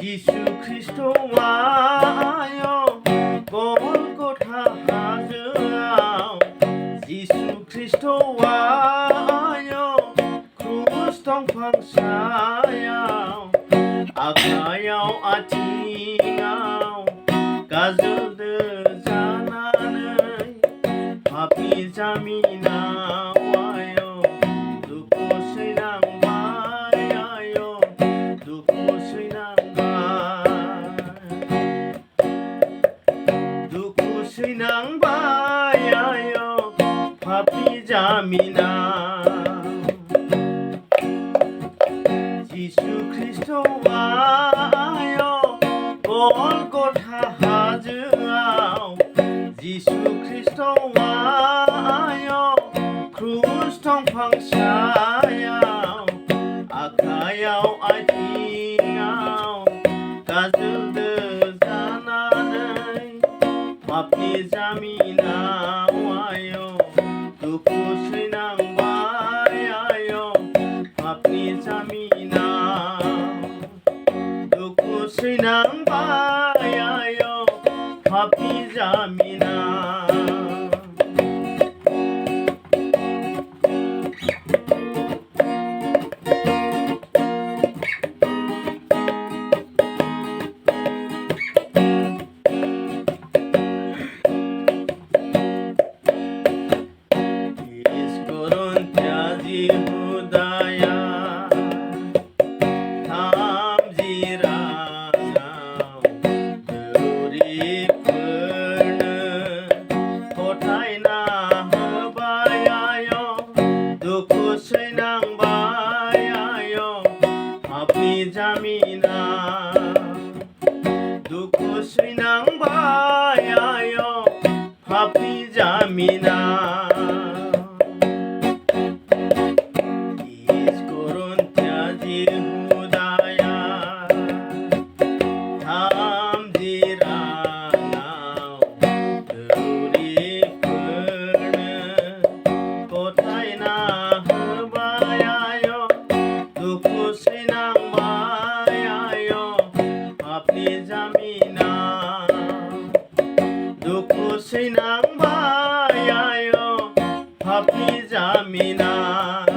जिसु खृष्टआयो गलगथा हाजोआव जिसु खृष्टआयो क्रुस दंफां सायाव आखायाव आथिङाव गाजोलदो जानानै पापनि जामिनाव आयो दुखु सैनांबाय आयो दुखु सैनांबाय आयो पापनि जामिनाव जिसु खृष्टआयो गलगथा हाजोआव जिसु खृष्टआयो क्रुस दंफां सायाव आखायाव आथिङाव गाजोलदो जानानै पापनि जामिनाव आयो दुखु सैनांबाय आयो पापनि जामिनाव दुखु सैनांबाय आयो पापनि जामिनाव Hudaya tham jiranau duripurna kotaina hobai ayo duku seinangbai ayo apni jamina duku seinangbai ayo apni jamina दुखु सैनांबाय आयो पापनि जामिनाव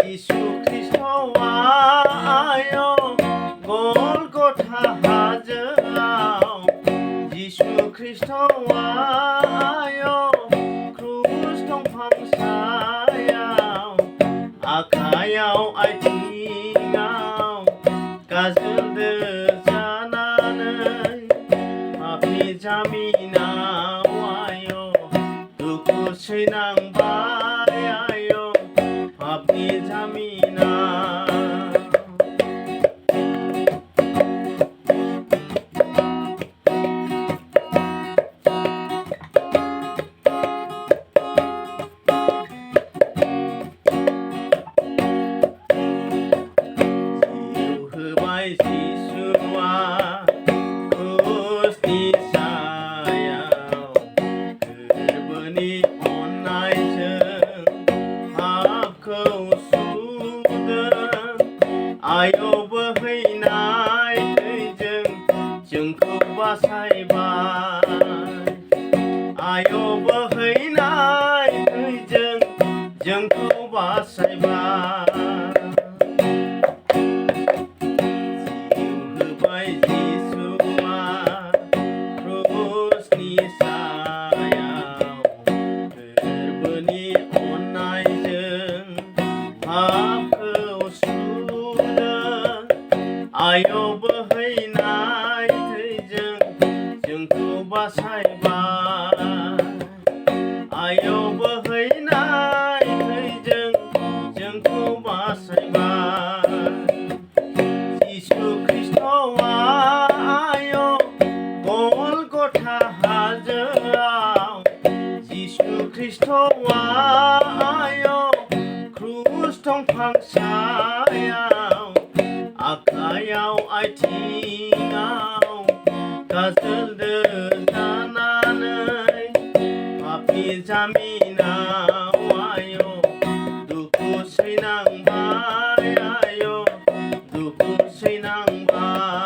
जिसु खृष्टआयो गलगथा हाजोआव जिसु खृष्टआयो क्रुस दंफां सायाव आखायाव आथिङाव गाजोलदो जानानै पापनि जामिनाव आयो दुखु सैनांबाय आयो पापनि जामिनाव जिउ होबाय जिसुआ क्रुसनि सायाव गोरबोनि अननायजों पापखौ सुदों आयो बोहैनाय दैजों जोंखौ बासायबाय आयो बोहैनाय दैजों जोंखौ बासायबाय आयो बोहैनाय दैजों जोंखौ बासायबाय आयो बोहैनाय दैजों जोंखौ बासायबाय जिसु खृष्टआयो गलगथा हाजोआव जिसु खृष्टआयो क्रुस दंफां सायाव आखायाव आथिङाव गाजोलदो जानानै पापनि जामिनाव आयो दुखु सैनांबाय आयो दुखु सैनांबाय า